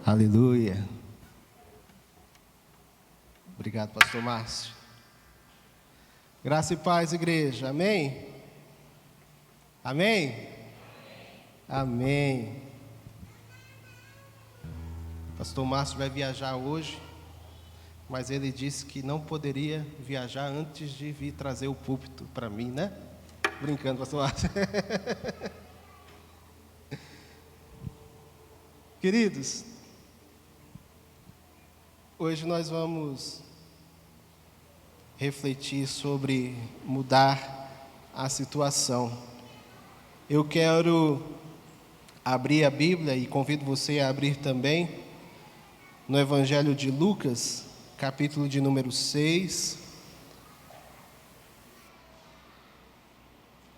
Aleluia. Obrigado, pastor Márcio. Graça e paz, igreja. Amém? Amém? Amém. Pastor Márcio vai viajar hoje, mas ele disse que não poderia viajar antes de vir trazer o púlpito para mim, né? Brincando, pastor Márcio. Queridos, hoje nós vamos refletir sobre mudar a situação. Eu quero abrir a Bíblia e convido você a abrir também no Evangelho de Lucas, capítulo de número 6,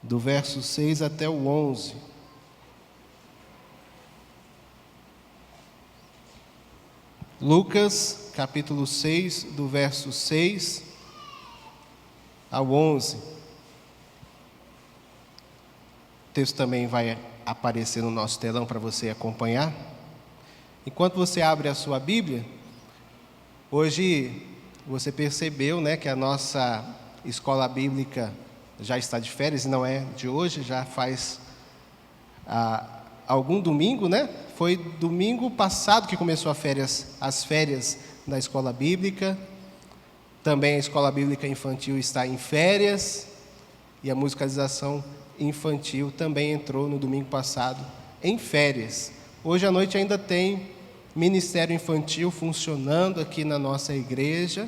do verso 6 até o 11. Lucas, capítulo 6, do verso 6 ao 11. O texto também vai aparecer no nosso telão para você acompanhar. Enquanto você abre a sua Bíblia, hoje você percebeu, né, que a nossa escola bíblica já está de férias, e não é de hoje, já faz algum domingo, né? Foi domingo passado que começou as férias da escola bíblica. Também a escola bíblica infantil está em férias e a musicalização infantil também entrou no domingo passado em férias. Hoje à noite ainda tem ministério infantil funcionando aqui na nossa igreja.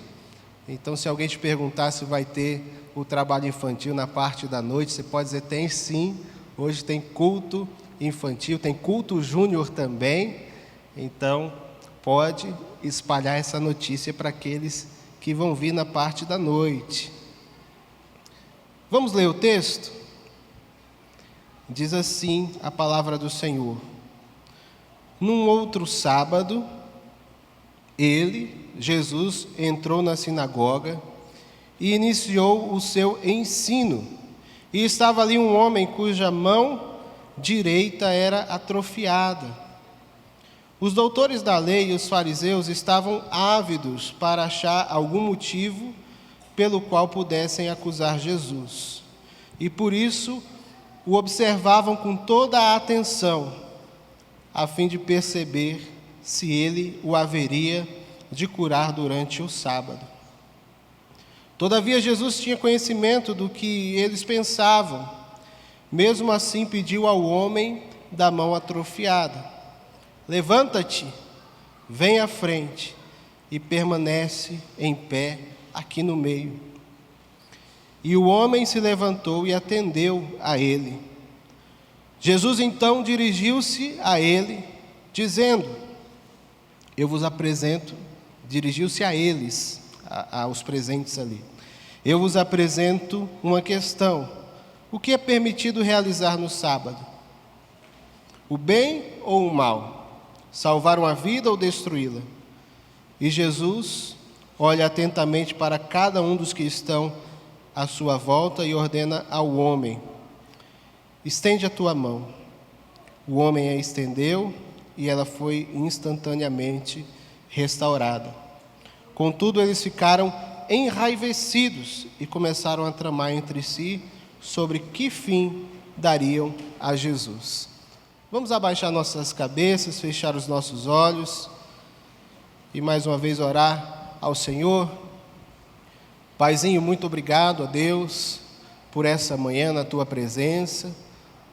Então, se alguém te perguntar se vai ter o trabalho infantil na parte da noite, você pode dizer: tem sim. Hoje tem culto infantil, tem culto júnior também. Então, pode espalhar essa notícia para aqueles que vão vir na parte da noite. Vamos ler o texto? Diz assim a palavra do Senhor: Num outro sábado, Jesus, entrou na sinagoga e iniciou o seu ensino. E estava ali um homem cuja mão direita era atrofiada. Os doutores da lei e os fariseus estavam ávidos para achar algum motivo pelo qual pudessem acusar Jesus. E por isso o observavam com toda a atenção, a fim de perceber se ele o haveria de curar durante o sábado. Todavia Jesus tinha conhecimento do que eles pensavam. Mesmo assim pediu ao homem da mão atrofiada: levanta-te, vem à frente, e permanece em pé aqui no meio. E o homem se levantou e atendeu a ele. Jesus então dirigiu-se a ele, dizendo: dirigiu-se a eles, aos presentes ali: eu vos apresento uma questão. O que é permitido realizar no sábado? O bem ou o mal? Salvar uma vida ou destruí-la? E Jesus olha atentamente para cada um dos que estão à sua volta e ordena ao homem: estende a tua mão. O homem a estendeu e ela foi instantaneamente restaurada. Contudo, eles ficaram enraivecidos e começaram a tramar entre si sobre que fim dariam a Jesus. Vamos abaixar nossas cabeças, fechar os nossos olhos e mais uma vez orar ao Senhor. Paizinho, muito obrigado a Deus por essa manhã na Tua presença.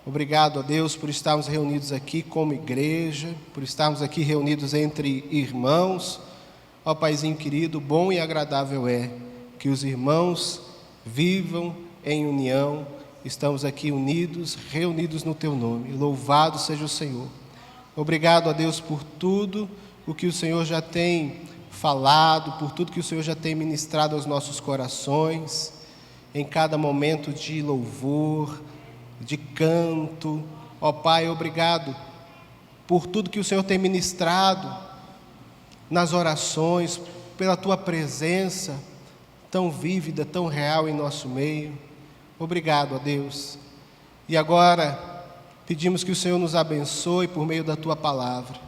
Obrigado a Deus por estarmos reunidos aqui como igreja, por estarmos aqui reunidos entre irmãos. Ó Paizinho querido, bom e agradável é que os irmãos vivam em união. Estamos aqui unidos, reunidos no Teu nome. Louvado seja o Senhor. Obrigado a Deus por tudo o que o Senhor já tem falado, por tudo que o Senhor já tem ministrado aos nossos corações, em cada momento de louvor, de canto. Ó Pai, obrigado por tudo que o Senhor tem ministrado nas orações, pela Tua presença tão vívida, tão real em nosso meio. Obrigado a Deus. E agora pedimos que o Senhor nos abençoe por meio da Tua palavra.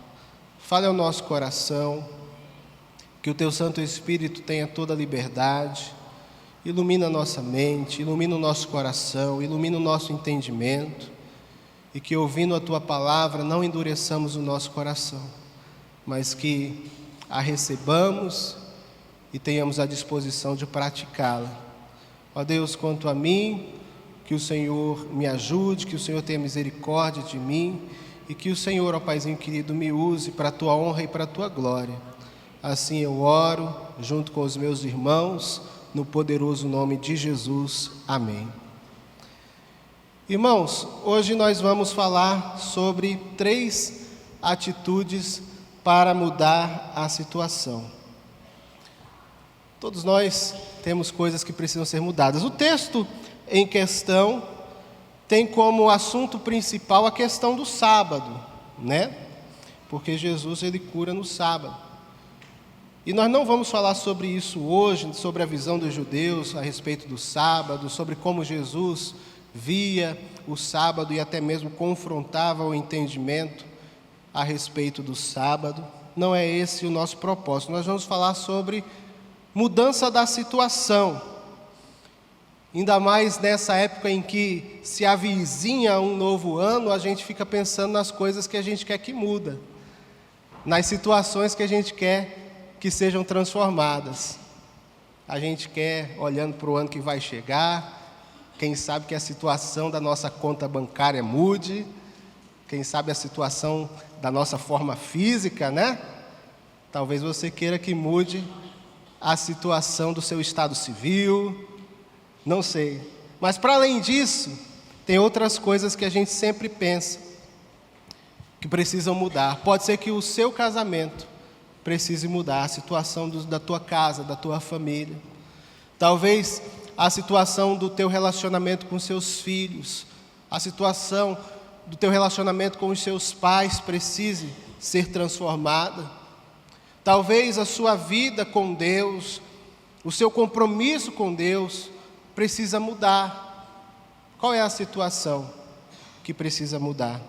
fale ao nosso coração, que o Teu Santo Espírito tenha toda a liberdade, ilumina a nossa mente, ilumina o nosso coração, ilumina o nosso entendimento, e que ouvindo a Tua palavra não endureçamos o nosso coração, mas que a recebamos e tenhamos a disposição de praticá-la. Ó Deus, quanto a mim, que o Senhor me ajude, que o Senhor tenha misericórdia de mim e que o Senhor, ó Paizinho querido, me use para a Tua honra e para a Tua glória. Assim eu oro, junto com os meus irmãos, no poderoso nome de Jesus. Amém. Irmãos, hoje nós vamos falar sobre 3 atitudes para mudar a situação. Todos nós temos coisas que precisam ser mudadas. O texto em questão tem como assunto principal a questão do sábado, né? Porque Jesus, ele cura no sábado. E nós não vamos falar sobre isso hoje, sobre a visão dos judeus a respeito do sábado, sobre como Jesus via o sábado e até mesmo confrontava o entendimento a respeito do sábado. Não é esse o nosso propósito. Nós vamos falar sobre mudança da situação. Ainda mais nessa época em que se avizinha um novo ano, a gente fica pensando nas coisas que a gente quer que muda, nas situações que a gente quer que sejam transformadas. A gente quer, olhando para o ano que vai chegar, quem sabe que a situação da nossa conta bancária mude, quem sabe a situação da nossa forma física, né? Talvez você queira que mude a situação do seu estado civil, não sei. Mas para além disso, tem outras coisas que a gente sempre pensa que precisam mudar. Pode ser que o seu casamento precise mudar, a situação da tua casa, da tua família. Talvez a situação do teu relacionamento com seus filhos, a situação do teu relacionamento com os seus pais precise ser transformada. Talvez a sua vida com Deus, o seu compromisso com Deus precisa mudar. Qual é a situação que precisa mudar?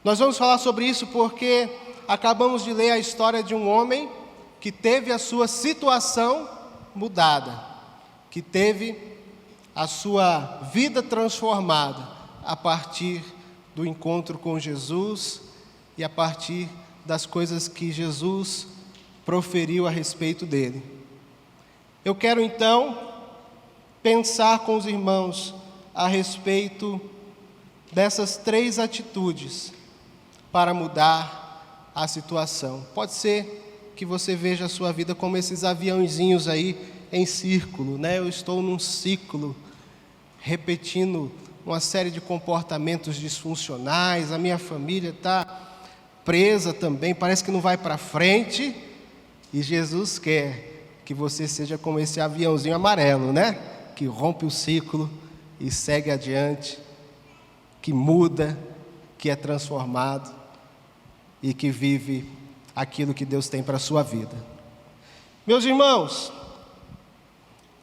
Nós vamos falar sobre isso porque acabamos de ler a história de um homem que teve a sua situação mudada, que teve a sua vida transformada a partir do encontro com Jesus e a partir das coisas que Jesus proferiu a respeito dele. Eu quero então pensar com os irmãos a respeito dessas 3 atitudes para mudar a situação. Pode ser que você veja a sua vida como esses aviãozinhos aí em círculo, né? Eu estou num ciclo, repetindo uma série de comportamentos disfuncionais, a minha família está presa também, parece que não vai para frente, e Jesus quer que você seja como esse aviãozinho amarelo, né? Que rompe o ciclo e segue adiante, que muda, que é transformado e que vive aquilo que Deus tem para a sua vida. Meus irmãos,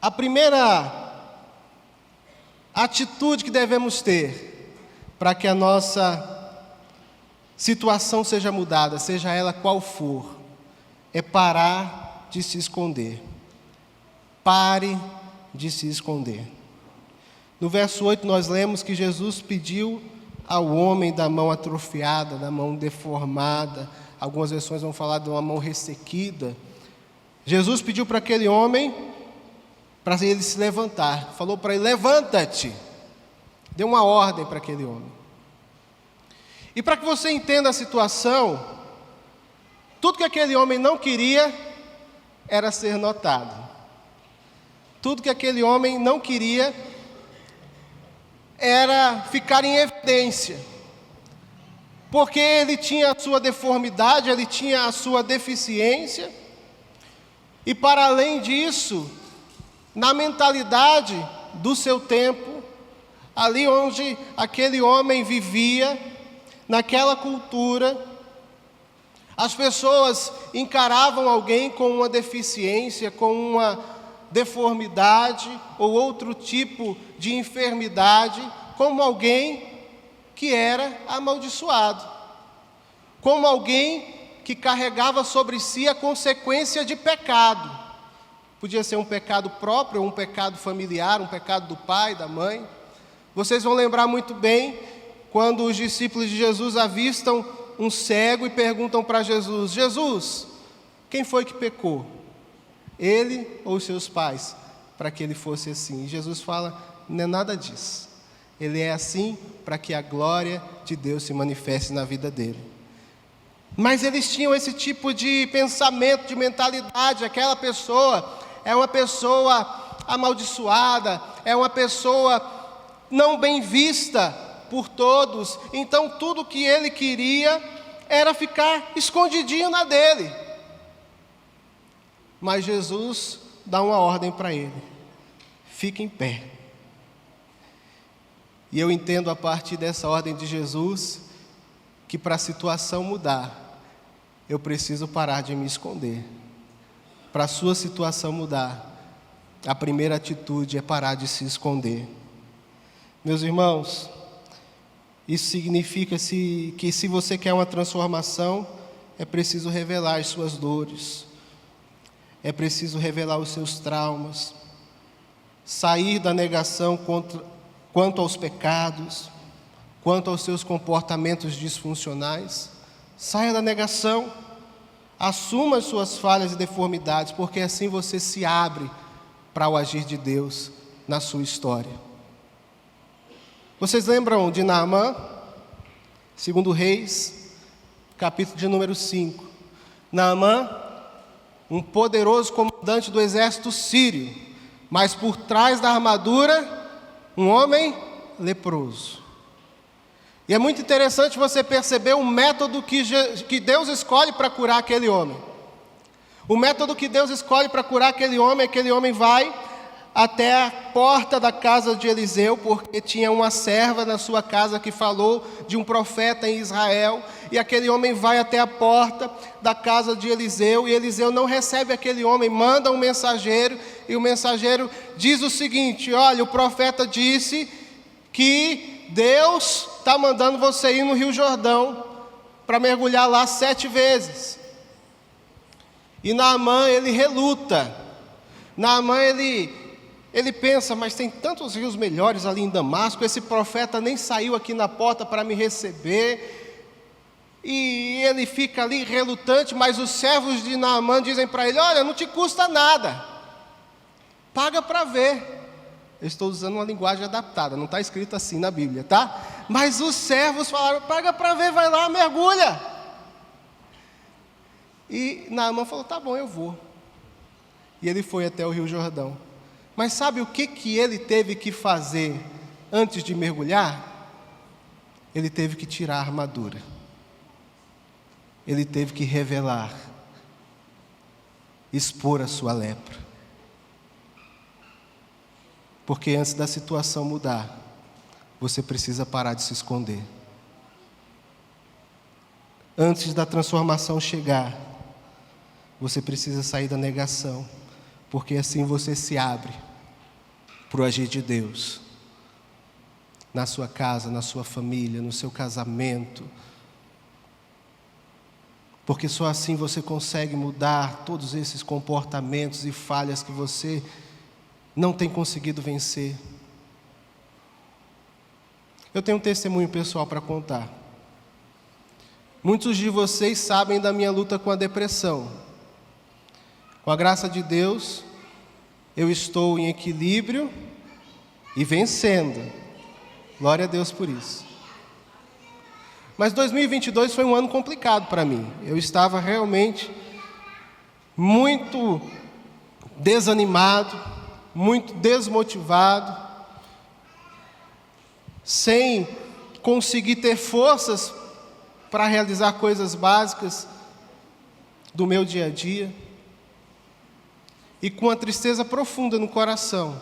a primeira atitude que devemos ter para que a nossa situação seja mudada, seja ela qual for, é parar de se esconder. Pare de se esconder. No verso 8 nós lemos que Jesus pediu ao homem da mão atrofiada, da mão deformada, algumas versões vão falar de uma mão ressequida. Jesus pediu para aquele homem, para ele se levantar, falou para ele: levanta-te, deu uma ordem para aquele homem. E para que você entenda a situação, tudo que aquele homem não queria era ser notado. Tudo que aquele homem não queria era ficar em evidência, porque ele tinha a sua deformidade, ele tinha a sua deficiência, e para além disso, na mentalidade do seu tempo, ali onde aquele homem vivia, naquela cultura, as pessoas encaravam alguém com uma deficiência, com uma deformidade ou outro tipo de enfermidade, como alguém que era amaldiçoado, como alguém que carregava sobre si a consequência de pecado. Podia ser um pecado próprio, um pecado familiar, um pecado do pai, da mãe. Vocês vão lembrar muito bem quando os discípulos de Jesus avistam um cego e perguntam para Jesus: Jesus, quem foi que pecou? Ele ou seus pais? Para que ele fosse assim. E Jesus fala: não é nada disso. Ele é assim para que a glória de Deus se manifeste na vida dele. Mas eles tinham esse tipo de pensamento, de mentalidade. Aquela pessoa é uma pessoa amaldiçoada, é uma pessoa não bem vista por todos. Então tudo que ele queria era ficar escondidinho na dele. Mas Jesus dá uma ordem para ele: fique em pé. E eu entendo a partir dessa ordem de Jesus que para a situação mudar, eu preciso parar de me esconder. Para a sua situação mudar, a primeira atitude é parar de se esconder. Meus irmãos, isso significa que se você quer uma transformação, é preciso revelar as suas dores, é preciso revelar os seus traumas, sair da negação quanto aos pecados, quanto aos seus comportamentos disfuncionais. Saia da negação, assuma as suas falhas e deformidades, porque assim você se abre para o agir de Deus na sua história. Vocês lembram de Naamã? 2 Reis, capítulo de número 5. Naamã, um poderoso comandante do exército sírio, mas por trás da armadura, um homem leproso. E é muito interessante você perceber o método que Deus escolhe para curar aquele homem. O método que Deus escolhe para curar aquele homem vai até a porta da casa de Eliseu, porque tinha uma serva na sua casa que falou de um profeta em Israel, e aquele homem vai até a porta da casa de Eliseu, e Eliseu não recebe aquele homem, manda um mensageiro, e o mensageiro diz o seguinte: olha, o profeta disse que Deus está mandando você ir no Rio Jordão para mergulhar lá 7 vezes. E Naamã, ele reluta. Naamã, ele pensa: mas tem tantos rios melhores ali em Damasco, esse profeta nem saiu aqui na porta para me receber. E ele fica ali relutante, mas os servos de Naamã dizem para ele: olha, não te custa nada, paga para ver. Eu estou usando uma linguagem adaptada, não está escrito assim na Bíblia, tá? Mas os servos falaram: paga para ver, vai lá, mergulha. E Naamã falou: tá bom, eu vou. E ele foi até o Rio Jordão. Mas sabe o que ele teve que fazer antes de mergulhar? Ele teve que tirar a armadura. Ele teve que revelar, expor a sua lepra. Porque antes da situação mudar, você precisa parar de se esconder. Antes da transformação chegar, você precisa sair da negação, porque assim você se abre para o agir de Deus, na sua casa, na sua família, no seu casamento, porque só assim você consegue mudar todos esses comportamentos e falhas que você não tem conseguido vencer. Eu tenho um testemunho pessoal para contar. Muitos de vocês sabem da minha luta com a depressão. Com a graça de Deus, eu estou em equilíbrio e vencendo. Glória a Deus por isso. Mas 2022 foi um ano complicado para mim. Eu estava realmente muito desanimado, muito desmotivado, sem conseguir ter forças para realizar coisas básicas do meu dia a dia, e com uma tristeza profunda no coração.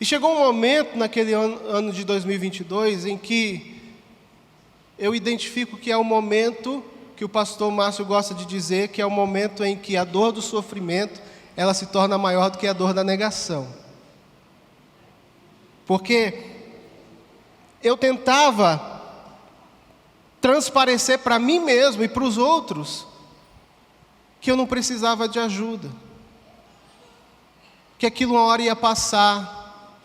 E chegou um momento naquele ano de 2022 em que eu identifico que é o momento que o pastor Márcio gosta de dizer, que é o momento em que a dor do sofrimento, ela se torna maior do que a dor da negação. Porque eu tentava transparecer para mim mesmo e para os outros que eu não precisava de ajuda, que aquilo uma hora ia passar.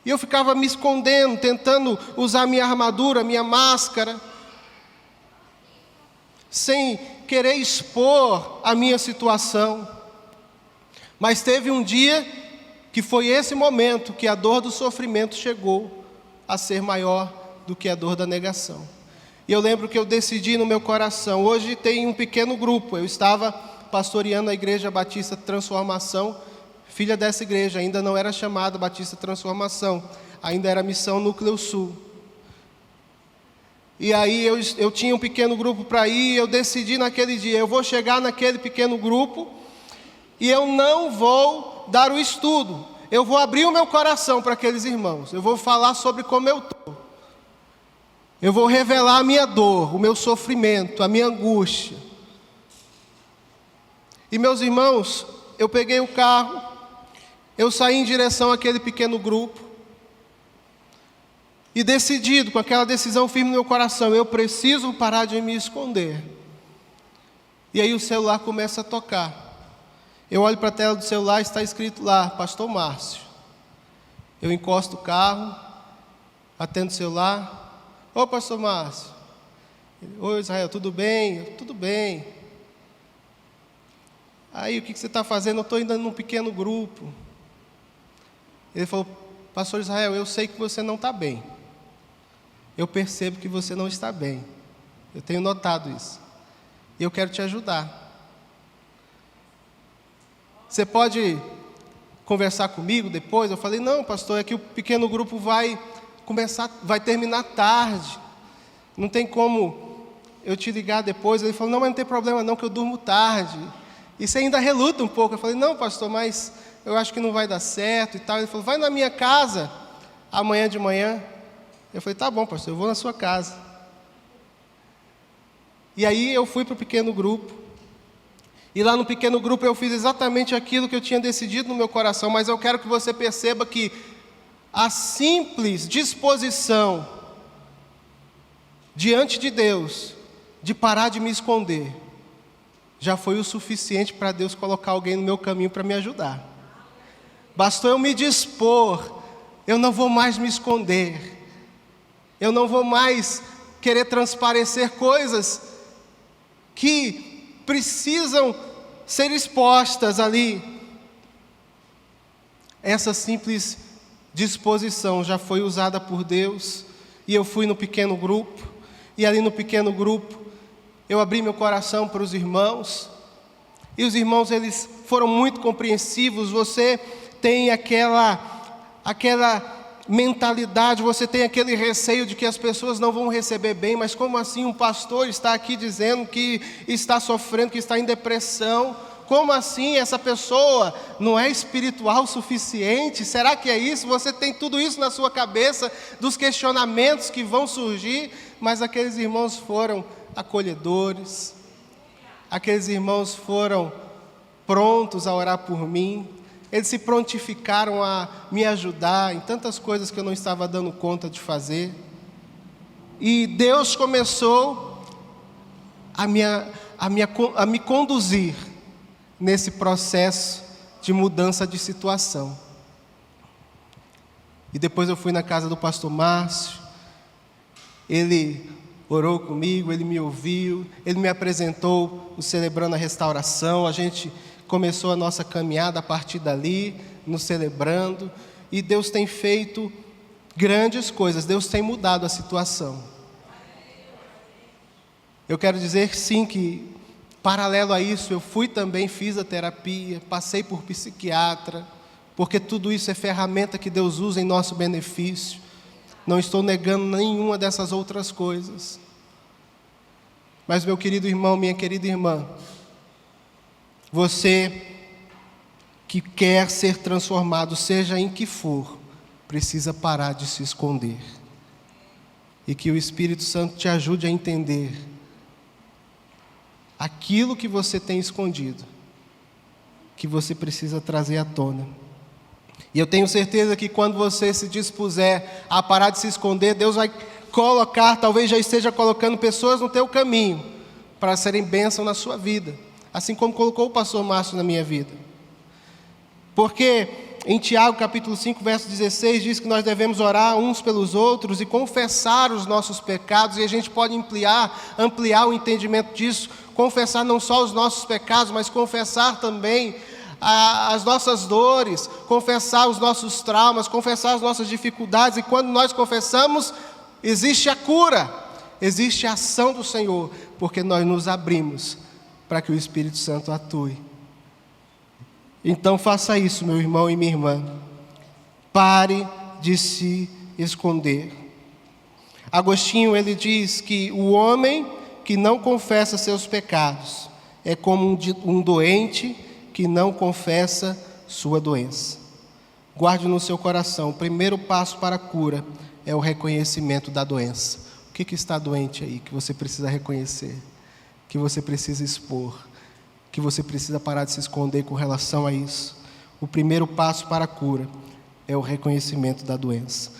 E eu ficava me escondendo, tentando usar minha armadura, minha máscara, sem querer expor a minha situação. Mas teve um dia que foi esse momento que a dor do sofrimento chegou a ser maior do que a dor da negação. E eu lembro que eu decidi no meu coração, hoje tem um pequeno grupo, eu estava pastoreando a Igreja Batista Transformação, filha dessa igreja, ainda não era chamada Batista Transformação, ainda era Missão Núcleo Sul. E aí eu tinha um pequeno grupo para ir, eu decidi naquele dia, eu vou chegar naquele pequeno grupo e eu não vou dar o estudo, eu vou abrir o meu coração para aqueles irmãos, eu vou falar sobre como eu estou. Eu vou revelar a minha dor, o meu sofrimento, a minha angústia. E meus irmãos, eu peguei o carro, eu saí em direção àquele pequeno grupo, e decidido, com aquela decisão firme no meu coração, eu preciso parar de me esconder. E aí o celular começa a tocar. Eu olho para a tela do celular, está escrito lá, Pastor Márcio. Eu encosto o carro, atendo o celular. Ô, Pastor Márcio. Oi, Israel, tudo bem? Tudo bem. Aí, o que você está fazendo? Eu estou indo num pequeno grupo. Ele falou, Pastor Israel, eu sei que você não está bem. Eu percebo que você não está bem. Eu tenho notado isso. E eu quero te ajudar. Você pode conversar comigo depois? Eu falei, não, pastor, é que o pequeno grupo vai terminar tarde, não tem como eu te ligar depois. Ele falou, não, mas não tem problema não, que eu durmo tarde. E você ainda reluta um pouco. Eu falei, não, pastor, mas eu acho que não vai dar certo e tal. Ele falou, vai na minha casa amanhã de manhã. Eu falei, tá bom, pastor, eu vou na sua casa. E aí eu fui para o pequeno grupo, e lá no pequeno grupo eu fiz exatamente aquilo que eu tinha decidido no meu coração. Mas eu quero que você perceba que a simples disposição diante de Deus, de parar de me esconder, já foi o suficiente para Deus colocar alguém no meu caminho para me ajudar. Bastou eu me dispor, eu não vou mais me esconder, eu não vou mais querer transparecer coisas que precisam ser expostas ali. Essa simples disposição já foi usada por Deus, e eu fui no pequeno grupo, e ali no pequeno grupo eu abri meu coração para os irmãos, e os irmãos, eles foram muito compreensivos. Você tem aquela mentalidade, você tem aquele receio de que as pessoas não vão receber bem, mas como assim um pastor está aqui dizendo que está sofrendo, que está em depressão? Como assim? Essa pessoa não é espiritual o suficiente? Será que é isso? Você tem tudo isso na sua cabeça, dos questionamentos que vão surgir, mas aqueles irmãos foram acolhedores, aqueles irmãos foram prontos a orar por mim, eles se prontificaram a me ajudar em tantas coisas que eu não estava dando conta de fazer, e Deus começou a me conduzir nesse processo de mudança de situação. E depois eu fui na casa do pastor Márcio, ele orou comigo, ele me ouviu, ele me apresentou o Celebrando a Restauração, a gente começou a nossa caminhada a partir dali, nos celebrando, e Deus tem feito grandes coisas, Deus tem mudado a situação. Eu quero dizer sim que, paralelo a isso, eu fui também, fiz a terapia, passei por psiquiatra, porque tudo isso é ferramenta que Deus usa em nosso benefício. Não estou negando nenhuma dessas outras coisas. Mas, meu querido irmão, minha querida irmã, você que quer ser transformado, seja em que for, precisa parar de se esconder. E que o Espírito Santo te ajude a entender aquilo que você tem escondido, que você precisa trazer à tona. E eu tenho certeza que quando você se dispuser a parar de se esconder, Deus vai colocar, talvez já esteja colocando pessoas no teu caminho para serem bênção na sua vida, assim como colocou o pastor Márcio na minha vida. Porque em Tiago capítulo 5, verso 16, diz que nós devemos orar uns pelos outros e confessar os nossos pecados, e a gente pode ampliar o entendimento disso, confessar não só os nossos pecados, mas confessar também as nossas dores, confessar os nossos traumas, confessar as nossas dificuldades, e quando nós confessamos, existe a cura, existe a ação do Senhor, porque nós nos abrimos para que o Espírito Santo atue. Então faça isso, meu irmão e minha irmã. Pare de se esconder. Agostinho, ele diz que o homem que não confessa seus pecados é como um doente que não confessa sua doença. Guarde no seu coração, o primeiro passo para a cura é o reconhecimento da doença. O que está doente aí, que você precisa reconhecer, que você precisa expor, que você precisa parar de se esconder com relação a isso? O primeiro passo para a cura é o reconhecimento da doença.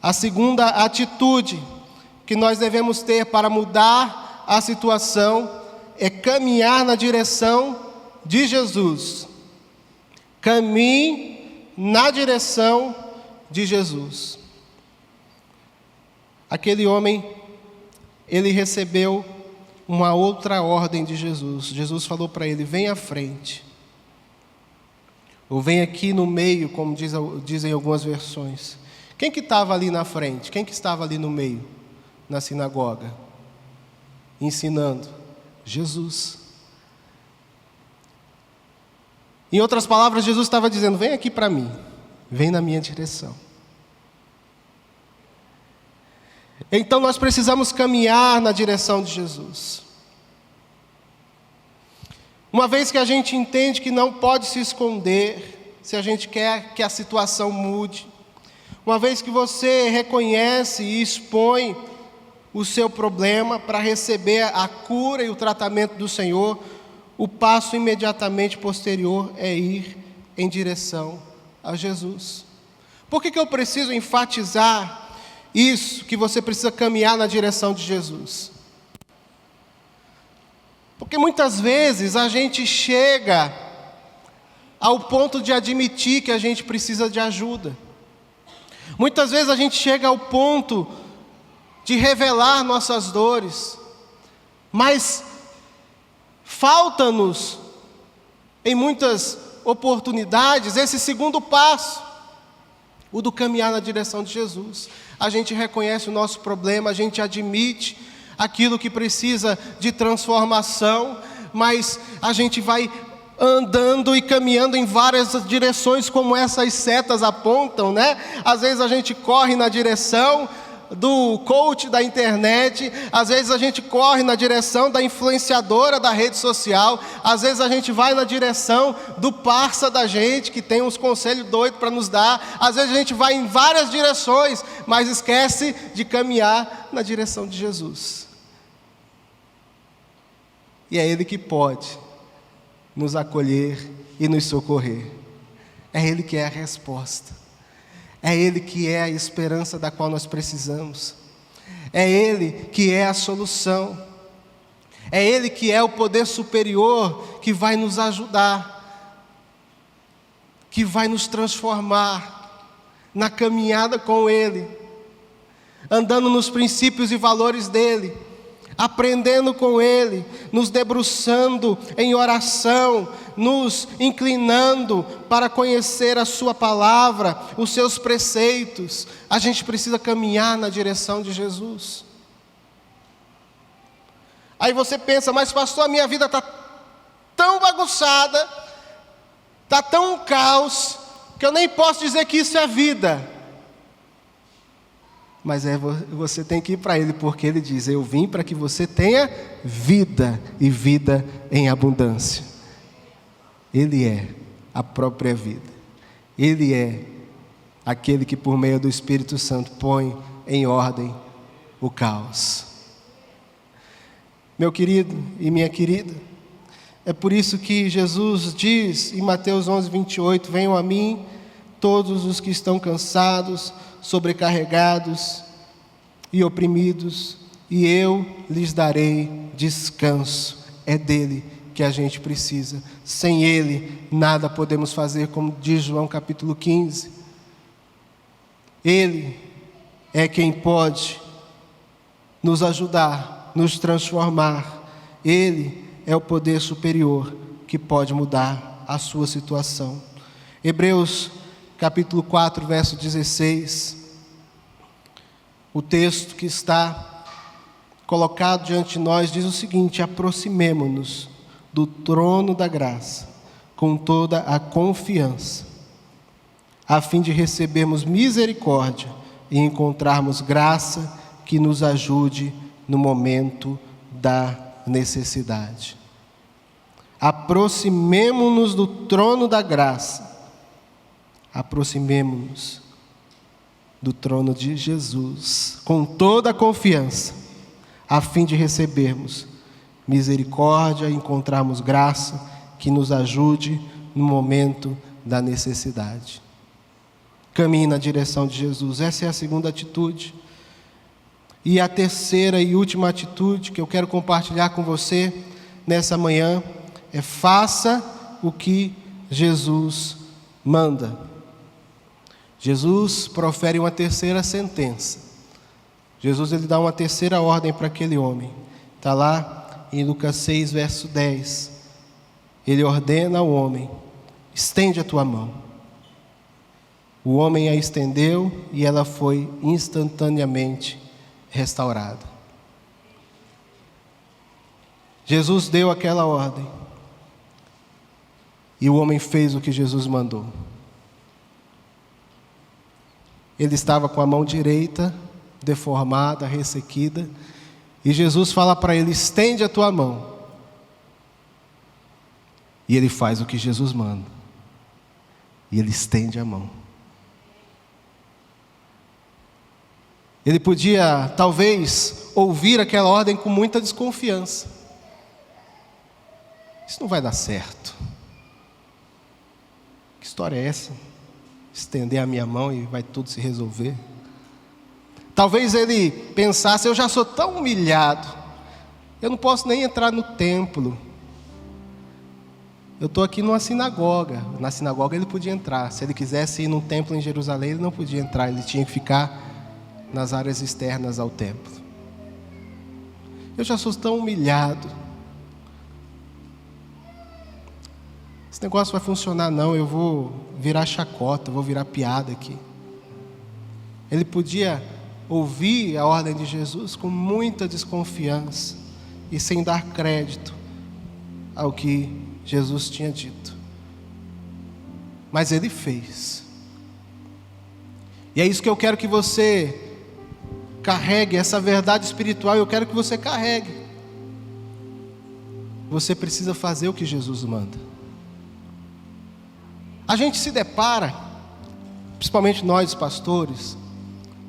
A segunda atitude que nós devemos ter para mudar a situação é caminhar na direção de Jesus. Caminhe na direção de Jesus. Aquele homem, ele recebeu uma outra ordem de Jesus. Jesus falou para ele: vem à frente, ou vem aqui no meio, como dizem algumas versões. Quem que estava ali na frente? Quem que estava ali no meio, na sinagoga, ensinando? Jesus. Em outras palavras, Jesus estava dizendo: vem aqui para mim, vem na minha direção. Então nós precisamos caminhar na direção de Jesus. Uma vez que a gente entende que não pode se esconder, se a gente quer que a situação mude, uma vez que você reconhece e expõe o seu problema para receber a cura e o tratamento do Senhor, o passo imediatamente posterior é ir em direção a Jesus. Por que eu preciso enfatizar isso, que você precisa caminhar na direção de Jesus? Porque muitas vezes a gente chega ao ponto de admitir que a gente precisa de ajuda. Muitas vezes a gente chega ao ponto de revelar nossas dores, mas falta-nos, em muitas oportunidades, esse segundo passo, o do caminhar na direção de Jesus. A gente reconhece o nosso problema, a gente admite aquilo que precisa de transformação, mas a gente vai andando e caminhando em várias direções, como essas setas apontam, né? Às vezes a gente corre na direção do coach da internet, às vezes a gente corre na direção da influenciadora da rede social, às vezes a gente vai na direção do parça da gente, que tem uns conselhos doidos para nos dar, às vezes a gente vai em várias direções, mas esquece de caminhar na direção de Jesus. E é Ele que pode nos acolher e nos socorrer. É Ele que é a resposta. É Ele que é a esperança da qual nós precisamos. É Ele que é a solução. É Ele que é o poder superior que vai nos ajudar, que vai nos transformar na caminhada com Ele, andando nos princípios e valores dEle, aprendendo com Ele, nos debruçando em oração, nos inclinando para conhecer a sua palavra, os seus preceitos. A gente precisa caminhar na direção de Jesus. Aí você pensa: mas pastor, a minha vida está tão bagunçada, está tão um caos, que eu nem posso dizer que isso é vida. Mas você tem que ir para Ele, porque Ele diz: eu vim para que você tenha vida, e vida em abundância. Ele é a própria vida. Ele é aquele que por meio do Espírito Santo põe em ordem o caos. Meu querido e minha querida, é por isso que Jesus diz em Mateus 11:28, venham a mim todos os que estão cansados, sobrecarregados, e oprimidos, e eu lhes darei descanso. É dele que a gente precisa. Sem ele, nada podemos fazer, como diz João capítulo 15. Ele é quem pode nos ajudar, nos transformar. Ele é o poder superior que pode mudar a sua situação. Hebreus capítulo 4, verso 16. O texto que está colocado diante de nós diz o seguinte: aproximemo-nos do trono da graça com toda a confiança, a fim de recebermos misericórdia e encontrarmos graça que nos ajude no momento da necessidade. Aproximemo-nos do trono da graça, aproximemo-nos do trono de Jesus com toda a confiança, a fim de recebermos misericórdia e encontrarmos graça que nos ajude no momento da necessidade. Caminhe na direção de Jesus. Essa é a segunda atitude. E a terceira e última atitude que eu quero compartilhar com você nessa manhã é: faça o que Jesus manda. Jesus profere uma terceira sentença. Jesus ele dá uma terceira ordem para aquele homem. Está lá em Lucas 6, verso 10. Ele ordena ao homem: estende a tua mão. O homem a estendeu e ela foi instantaneamente restaurada. Jesus deu aquela ordem e o homem fez o que Jesus mandou. Ele estava com a mão direita deformada, ressequida, e Jesus fala para ele: estende a tua mão. E ele faz o que Jesus manda, e ele estende a mão. Ele podia, talvez, ouvir aquela ordem com muita desconfiança. Isso não vai dar certo. Que história é essa? Estender a minha mão e vai tudo se resolver? Talvez ele pensasse: eu já sou tão humilhado, eu não posso nem entrar no templo. Eu estou aqui numa sinagoga. Na sinagoga ele podia entrar. Se ele quisesse ir num templo em Jerusalém, ele não podia entrar. Ele tinha que ficar nas áreas externas ao templo. Eu já sou tão humilhado. Esse negócio vai funcionar não, eu vou virar chacota, vou virar piada aqui. Ele podia ouvir a ordem de Jesus com muita desconfiança e sem dar crédito ao que Jesus tinha dito. Mas ele fez. E é isso que eu quero que você carregue, essa verdade espiritual, eu quero que você carregue. Você precisa fazer o que Jesus manda. A gente se depara, principalmente nós pastores,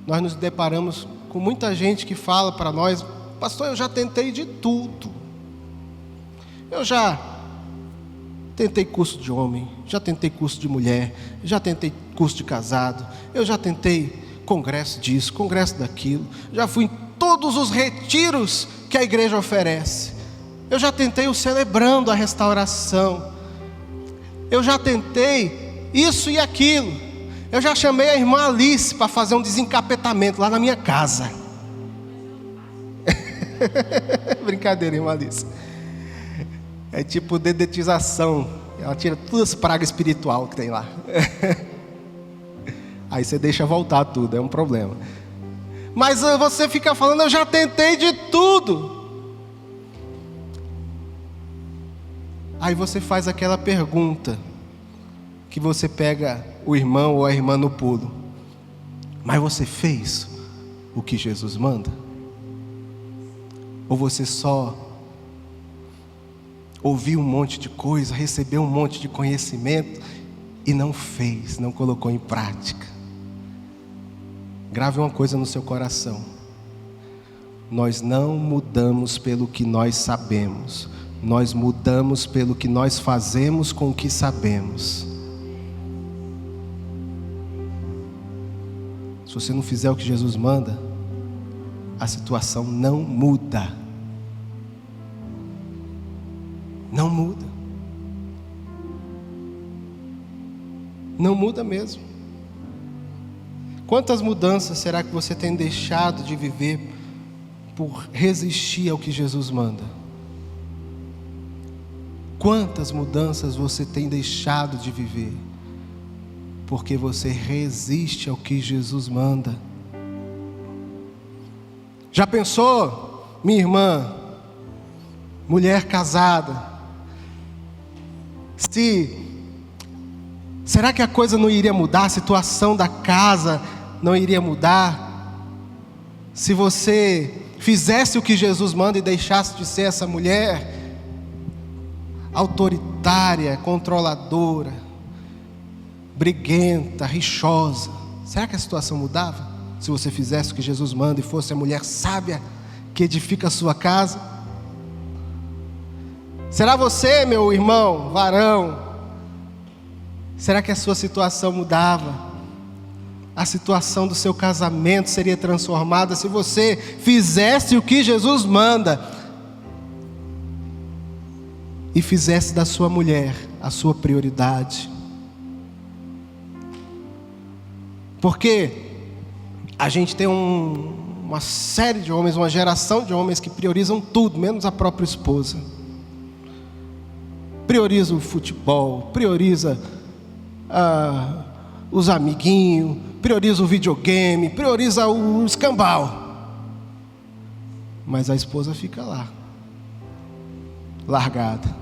nós nos deparamos com muita gente que fala para nós: pastor, eu já tentei de tudo. Eu já tentei curso de homem, já tentei curso de mulher, já tentei curso de casado, eu já tentei congresso disso, congresso daquilo, já fui em todos os retiros que a igreja oferece, eu já tentei o celebrando a restauração, eu já tentei isso e aquilo, eu já chamei a irmã Alice para fazer um desencapetamento lá na minha casa. Brincadeira, irmã Alice. É tipo dedetização, ela tira todas as pragas espirituais que tem lá. Aí você deixa voltar tudo, é um problema. Mas você fica falando: eu já tentei de tudo. Aí você faz aquela pergunta que você pega o irmão ou a irmã no pulo: mas você fez o que Jesus manda? Ou você só ouviu um monte de coisa, recebeu um monte de conhecimento e não fez, não colocou em prática? Grave uma coisa no seu coração: nós não mudamos pelo que nós sabemos, nós mudamos pelo que nós fazemos com o que sabemos. Se você não fizer o que Jesus manda, a situação não muda. Não muda. Não muda mesmo. Quantas mudanças será que você tem deixado de viver por resistir ao que Jesus manda? Quantas mudanças você tem deixado de viver porque você resiste ao que Jesus manda? Já pensou, minha irmã, mulher casada, será que a coisa não iria mudar? A situação da casa não iria mudar? Se você fizesse o que Jesus manda e deixasse de ser essa mulher autoritária, controladora, briguenta, rixosa, será que a situação mudava? Se você fizesse o que Jesus manda e fosse a mulher sábia que edifica a sua casa? Será você, meu irmão, varão, será que a sua situação mudava? A situação do seu casamento seria transformada se você fizesse o que Jesus manda e fizesse da sua mulher a sua prioridade? Porque a gente tem uma série de homens, uma geração de homens que priorizam tudo, menos a própria esposa. Prioriza o futebol, prioriza os amiguinhos, prioriza o videogame, prioriza o escambau. Mas a esposa fica lá, largada.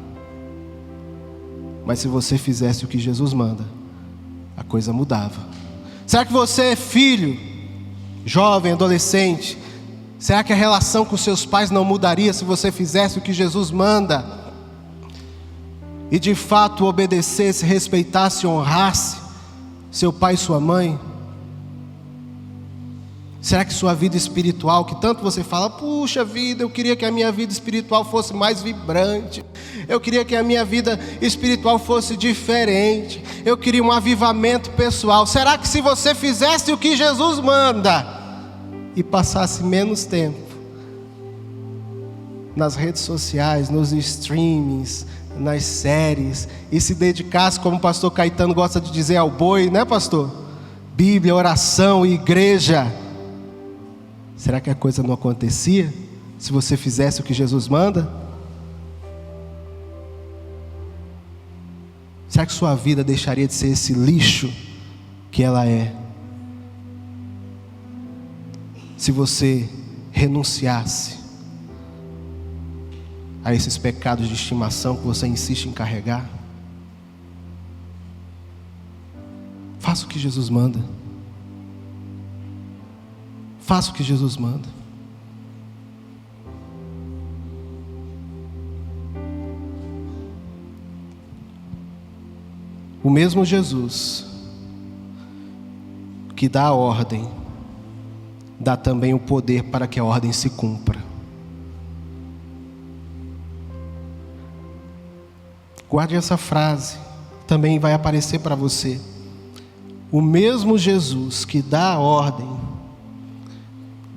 Mas se você fizesse o que Jesus manda, a coisa mudava. Será que você é filho, jovem, adolescente? Será que a relação com seus pais não mudaria se você fizesse o que Jesus manda? E de fato obedecesse, respeitasse, honrasse seu pai e sua mãe? Será que sua vida espiritual, que tanto você fala, puxa vida, eu queria que a minha vida espiritual fosse mais vibrante, eu queria que a minha vida espiritual fosse diferente, eu queria um avivamento pessoal. Será que se você fizesse o que Jesus manda e passasse menos tempo nas redes sociais, nos streamings, nas séries, e se dedicasse, como o pastor Caetano gosta de dizer, ao boi, né, pastor? Bíblia, oração, igreja. Será que a coisa não acontecia se você fizesse o que Jesus manda? Será que sua vida deixaria de ser esse lixo que ela é, se você renunciasse a esses pecados de estimação que você insiste em carregar? Faça o que Jesus manda. Faça o que Jesus manda. O mesmo Jesus que dá a ordem, dá também o poder para que a ordem se cumpra. Guarde essa frase, também vai aparecer para você. O mesmo Jesus que dá a ordem,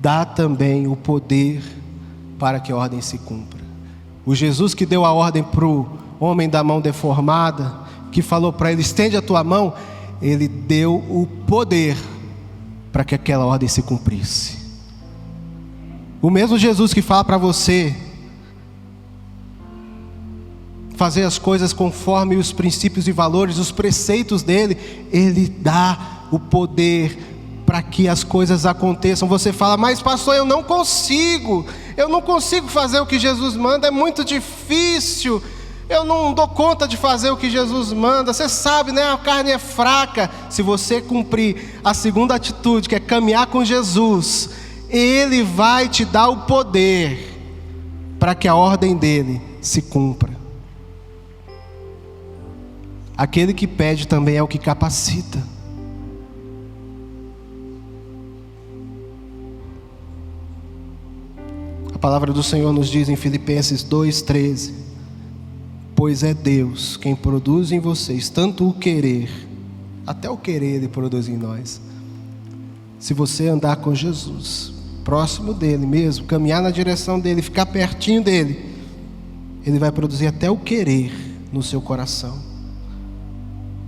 dá também o poder para que a ordem se cumpra. O Jesus que deu a ordem para o homem da mão deformada, que falou para ele, estende a tua mão, ele deu o poder para que aquela ordem se cumprisse. O mesmo Jesus que fala para você fazer as coisas conforme os princípios e valores, os preceitos dele, ele dá o poder para que as coisas aconteçam. Você fala, mas pastor, eu não consigo fazer o que Jesus manda, é muito difícil, eu não dou conta de fazer o que Jesus manda. Você sabe, né? A carne é fraca. Se você cumprir a segunda atitude, que é caminhar com Jesus, Ele vai te dar o poder para que a ordem dele se cumpra. Aquele que pede também é o que capacita. A palavra do Senhor nos diz em Filipenses 2:13: pois é Deus quem produz em vocês tanto o querer, até o querer Ele produz em nós. Se você andar com Jesus, próximo dele mesmo, caminhar na direção dele, ficar pertinho dele, ele vai produzir até o querer no seu coração.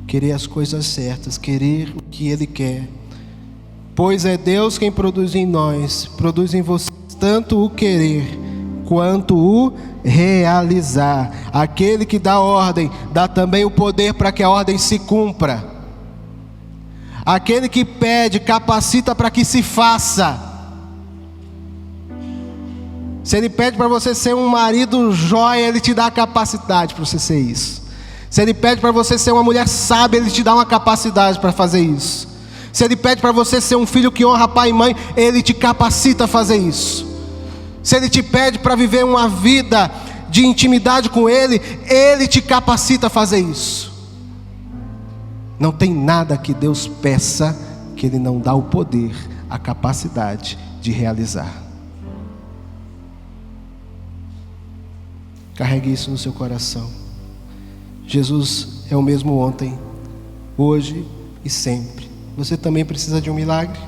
Querer as coisas certas, querer o que ele quer. Pois é Deus quem produz em nós, produz em vocês tanto o querer quanto o realizar. Aquele que dá ordem, dá também o poder para que a ordem se cumpra. Aquele que pede, capacita para que se faça. Se ele pede para você ser um marido jóia, ele te dá a capacidade para você ser isso. Se ele pede para você ser uma mulher sábia, ele te dá uma capacidade para fazer isso. Se ele pede para você ser um filho que honra pai e mãe, ele te capacita a fazer isso. Se ele te pede para viver uma vida de intimidade com ele, ele te capacita a fazer isso. Não tem nada que Deus peça que ele não dá o poder, a capacidade de realizar. Carregue isso no seu coração. Jesus é o mesmo ontem, hoje e sempre. Você também precisa de um milagre?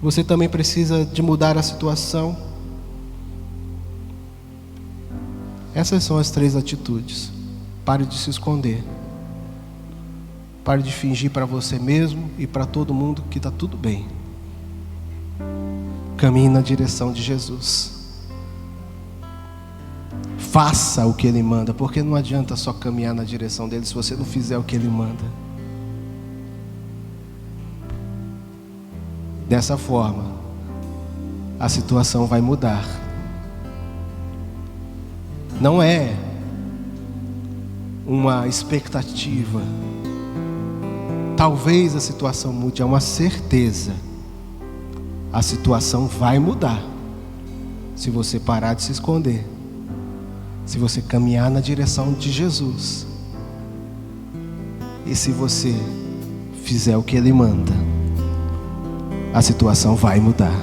Você também precisa de mudar a situação? Essas são as 3 atitudes. Pare de se esconder. Pare de fingir para você mesmo e para todo mundo que está tudo bem. Caminhe na direção de Jesus. Faça o que Ele manda, porque não adianta só caminhar na direção dEle se você não fizer o que Ele manda. Dessa forma, a situação vai mudar. Não é uma expectativa. Talvez a situação mude, é uma certeza. A situação vai mudar se você parar de se esconder. Se você caminhar na direção de Jesus. E se você fizer o que Ele manda, a situação vai mudar.